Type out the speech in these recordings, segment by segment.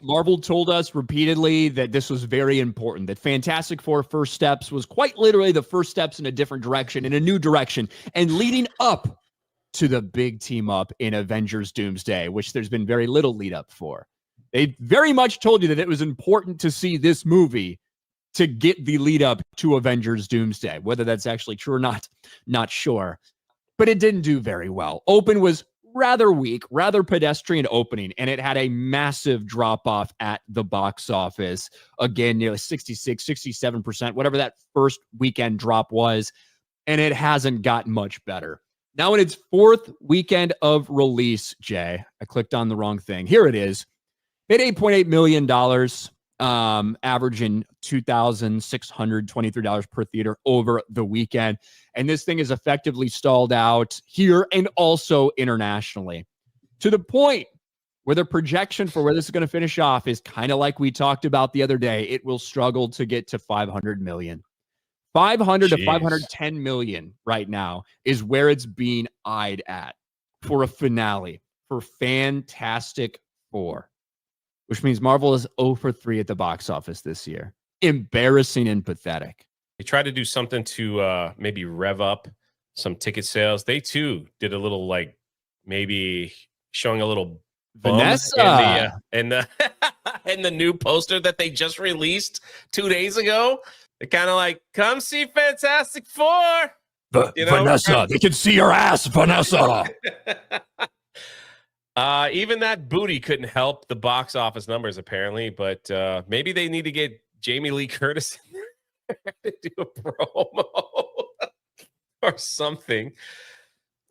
Marvel told us repeatedly that this was very important, that Fantastic Four First Steps was quite literally the first steps in a different direction, in a new direction, and leading up to the big team up in Avengers Doomsday, which there's been very little lead up for. They very much told you that it was important to see this movie to get the lead up to Avengers Doomsday. Whether that's actually true or not sure. But it didn't do very well. Open was rather weak, rather pedestrian opening, and it had a massive drop-off at the box office. Again, nearly 66, 67%, whatever that first weekend drop was, and it hasn't gotten much better. Now in its fourth weekend of release, Jay, I clicked on the wrong thing. Here it is. It $8.8 million, averaging $2,623 per theater over the weekend. And this thing is effectively stalled out here and also internationally, to the point where the projection for where this is going to finish off is kind of like we talked about the other day. It will struggle to get to 500 million. 500 to 510 million right now is where it's being eyed at for a finale for Fantastic Four, which means Marvel is 0 for 3 at the box office this year. Embarrassing and pathetic. They tried to do something to maybe rev up some ticket sales. They too did a little, like, maybe showing a little Vanessa in the in the new poster that they just released 2 days ago. They're kind of like, come see Fantastic Four. Vanessa, they can see your ass, Vanessa. Even that booty couldn't help the box office numbers, apparently. But maybe they need to get Jamie Lee Curtis in there to do a promo or something.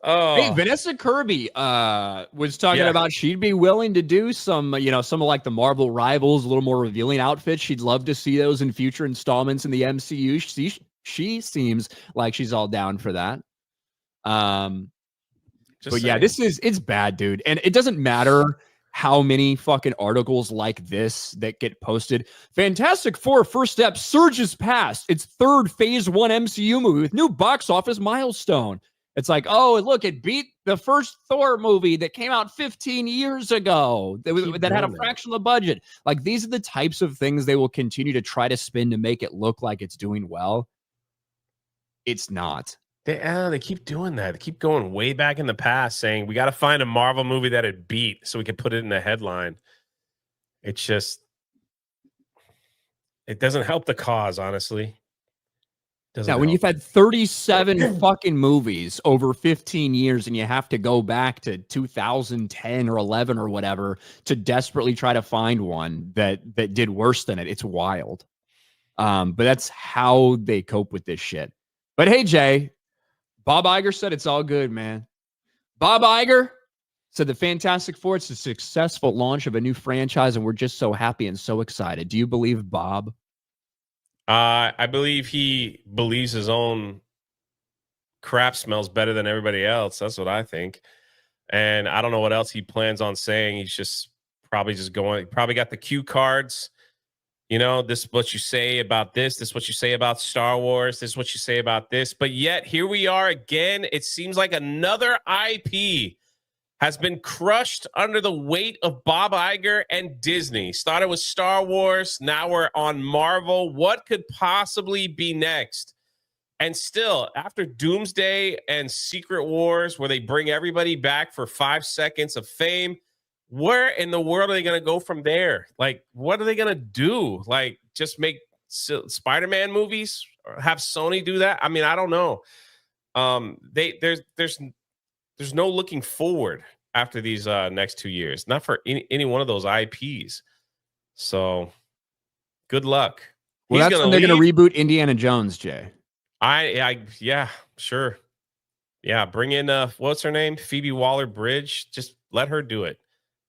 Oh, hey, Vanessa Kirby was talking about she'd be willing to do some of like the Marvel Rivals, a little more revealing outfits. She'd love to see those in future installments in the MCU. She seems like she's all down for that. But yeah, it's bad, dude. And it doesn't matter how many fucking articles like this that get posted. Fantastic Four First Step surges past its third phase 1 MCU movie with new box office milestone. It's like, oh, look, it beat the first Thor movie that came out 15 years ago that had a fraction of the budget. Like, these are the types of things they will continue to try to spin to make it look like it's doing well. It's not. They keep doing that. They keep going way back in the past saying, we got to find a Marvel movie that it beat so we can put it in the headline. It's just, it doesn't help the cause, honestly. When you've had 37 fucking movies over 15 years and you have to go back to 2010 or 11 or whatever to desperately try to find one that did worse than it, it's wild. But that's how they cope with this shit. But hey, Jay, Bob Iger said it's all good, man. Bob Iger said the Fantastic Four, it's a successful launch of a new franchise, and we're just so happy and so excited. Do you believe Bob? I believe he believes his own crap smells better than everybody else. That's what I think. And I don't know what else he plans on saying. He's just probably got the cue cards. You know, this is what you say about this. This is what you say about Star Wars. This is what you say about this. But yet, here we are again. It seems like another IP has been crushed under the weight of Bob Iger and Disney. Started with Star Wars. Now we're on Marvel. What could possibly be next? And still, after Doomsday and Secret Wars, where they bring everybody back for 5 seconds of fame, where in the world are they going to go from there? Like, what are they going to do? Like, just make Spider-Man movies or have Sony do that? I mean, I don't know. There's no looking forward after these next 2 years, not for any one of those IPs. So, good luck. Well, that's when they're going to reboot Indiana Jones, Jay. Yeah, sure. Yeah, bring in what's her name, Phoebe Waller-Bridge. Just let her do it.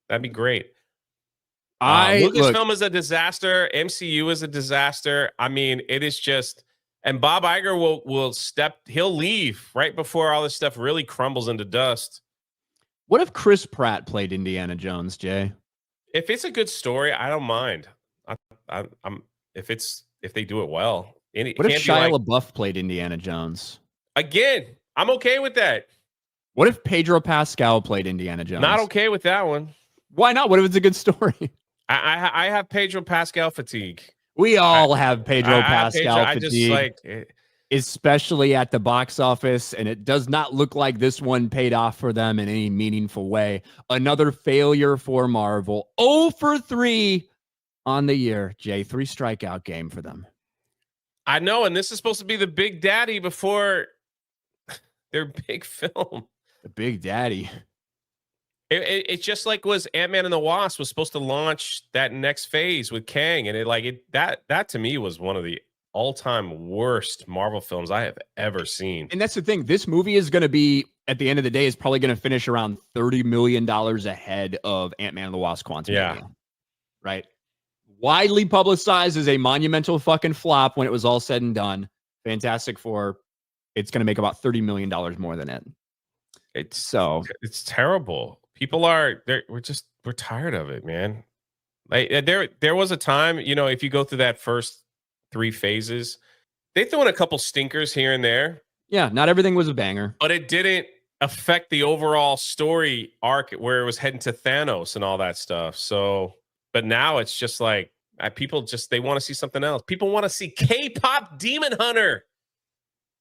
That'd be great. Lucasfilm is a disaster. MCU is a disaster. I mean, it is just. And Bob Iger he'll leave right before all this stuff really crumbles into dust. What if Chris Pratt played Indiana Jones, Jay? If it's a good story, I don't mind. If they do it well. What if Shia LaBeouf played Indiana Jones? Again, I'm okay with that. What if Pedro Pascal played Indiana Jones? Not okay with that one. Why not? What if it's a good story? I have Pedro Pascal fatigue. We all have Pedro Pascal I just fatigue, especially at the box office, and it does not look like this one paid off for them in any meaningful way. Another failure for Marvel. 0 for 3 on the year, Jay. 3 strikeout game for them. I know, and this is supposed to be the big daddy before their big film. The big daddy. It just like was Ant-Man and the Wasp was supposed to launch that next phase with Kang, and that to me was one of the all-time worst Marvel films I have ever seen. And that's the thing. This movie is going to be, at the end of the day, is probably going to finish around $30 million ahead of Ant-Man and the Wasp: Quantumania. Right? Widely publicized as a monumental fucking flop when it was all said and done. Fantastic Four, it's going to make about $30 million more than it. It's terrible. People we're tired of it, man. Like there was a time, if you go through that first 3 phases, they threw in a couple stinkers here and there. Yeah, not everything was a banger, but it didn't affect the overall story arc where it was heading to Thanos and all that stuff. So, but now it's just like people they want to see something else. People want to see K-pop Demon Hunter.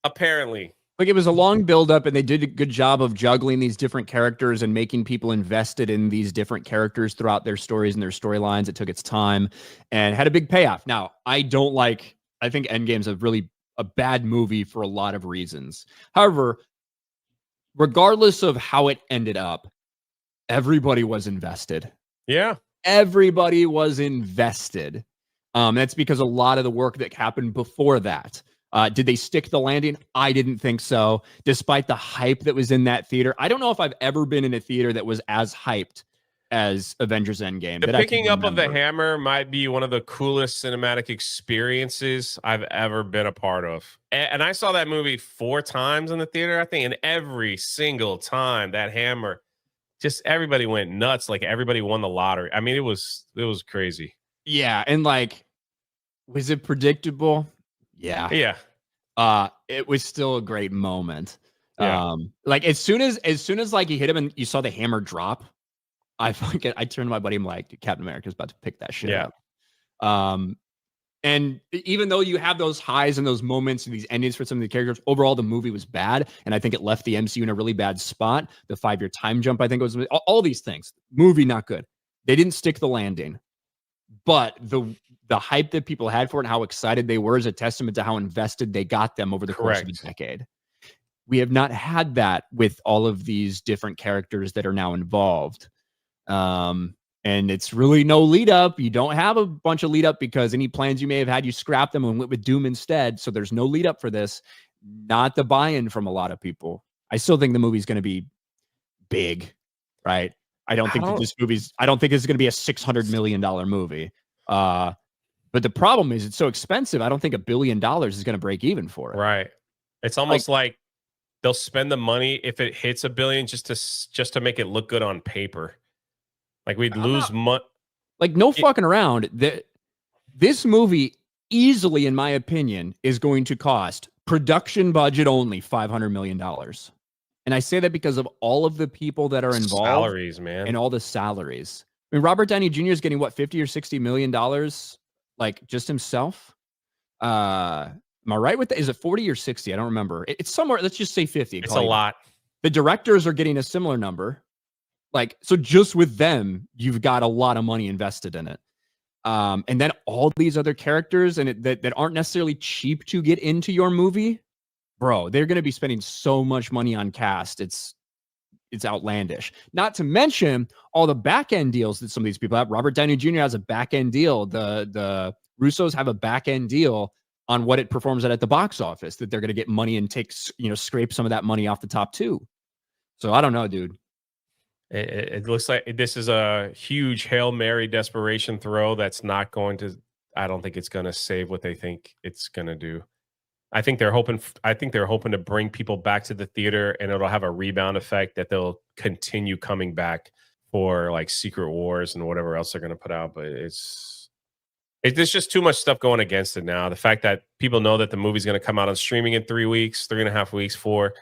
Apparently. Like, it was a long buildup, and they did a good job of juggling these different characters and making people invested in these different characters throughout their stories and their storylines. It took its time and had a big payoff. Now, I think Endgame's a bad movie for a lot of reasons. However, regardless of how it ended up, everybody was invested. Yeah. Everybody was invested. That's because a lot of the work that happened before that. Did they stick the landing? I didn't think so. Despite the hype that was in that theater, I don't know if I've ever been in a theater that was as hyped as Avengers Endgame. The picking up of the hammer might be one of the coolest cinematic experiences I've ever been a part of. And I saw that movie 4 times in the theater, I think, and every single time that hammer, just everybody went nuts. Like everybody won the lottery. I mean, it was crazy. Yeah, and like, was it predictable? Yeah. It was still a great moment. Yeah. Like as soon as like he hit him and you saw the hammer drop, I turned to my buddy. I'm like, Captain America's about to pick that shit up. And even though you have those highs and those moments and these endings for some of the characters, overall the movie was bad, and I think it left the MCU in a really bad spot. The 5-year time jump, I think, was all these things. Movie not good. They didn't stick the landing, but the hype that people had for it and how excited they were is a testament to how invested they got them over the course of a decade. We have not had that with all of these different characters that are now involved. And it's really no lead up. You don't have a bunch of lead up because any plans you may have had, you scrapped them and went with Doom instead. So there's no lead up for this. Not the buy-in from a lot of people. I still think the movie's going to be big, right? I don't think it's going to be a $600 million movie. But the problem is it's so expensive. I don't think $1 billion is going to break even for it. Right. It's almost like they'll spend the money if it hits $1 billion just to make it look good on paper. Like we'd lose money. Like no fucking around. This movie easily, in my opinion, is going to cost production budget only $500 million. And I say that because of all of the people that are involved. Salaries, man. And all the salaries. I mean, Robert Downey Jr. is getting what, $50 or $60 million, like just himself. Am I right with that? Is it 40 or 60? I don't remember. It's somewhere. Let's just say 50. It's a lot. The directors are getting a similar number. Like, so just with them, you've got a lot of money invested in it. And then all these other characters that aren't necessarily cheap to get into your movie, bro, they're going to be spending so much money on cast. It's outlandish. Not to mention all the back end deals that some of these people have. Robert Downey Jr. has a back end deal. The Russos have a back end deal on what it performs at the box office, that they're going to get money and scrape some of that money off the top too. So I don't know, dude. It looks like this is a huge Hail Mary desperation throw that's not going to, I don't think it's going to save what they think it's going to do. I think they're hoping to bring people back to the theater, and it'll have a rebound effect that they'll continue coming back for like Secret Wars and whatever else they're going to put out. But there's just too much stuff going against it now. The fact that people know that the movie's going to come out on streaming in 3 weeks, 3.5 weeks, 4.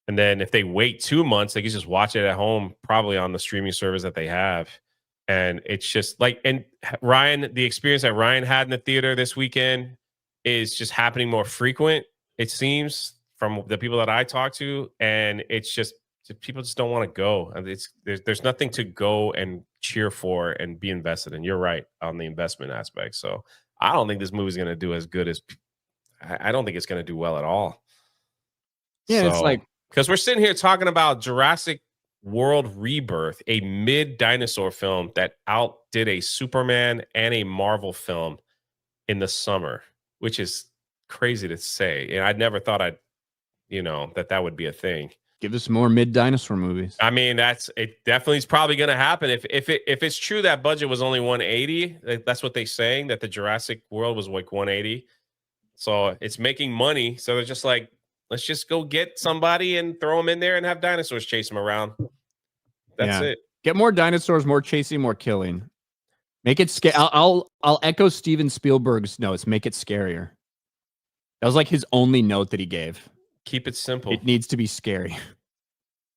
And then if they wait 2 months, they can just watch it at home, probably on the streaming service that they have. And it's just like, and Ryan, the experience that Ryan had in the theater this weekend is just happening more frequent, it seems, from the people that I talk to. And it's just, people just don't want to go. And there's nothing to go and cheer for and be invested in. You're right on the investment aspect. So I don't think this movie's going to do as good as, I don't think it's going to do well at all. Yeah, it's like, because we're sitting here talking about Jurassic World Rebirth, a mid-dinosaur film that outdid a Superman and a Marvel film in the summer, which is crazy to say. And I never thought that would be a thing. Give us more mid-dinosaur movies. I mean, it definitely is probably going to happen. If it's true that budget was only 180, that's what they're saying, that the Jurassic World was like 180. So it's making money. So they're just like, let's just go get somebody and throw them in there and have dinosaurs chase them around. That's it. Get more dinosaurs, more chasing, more killing. Make it scary. I'll echo Steven Spielberg's notes. Make it scarier. That was like his only note that he gave. Keep it simple. It needs to be scary.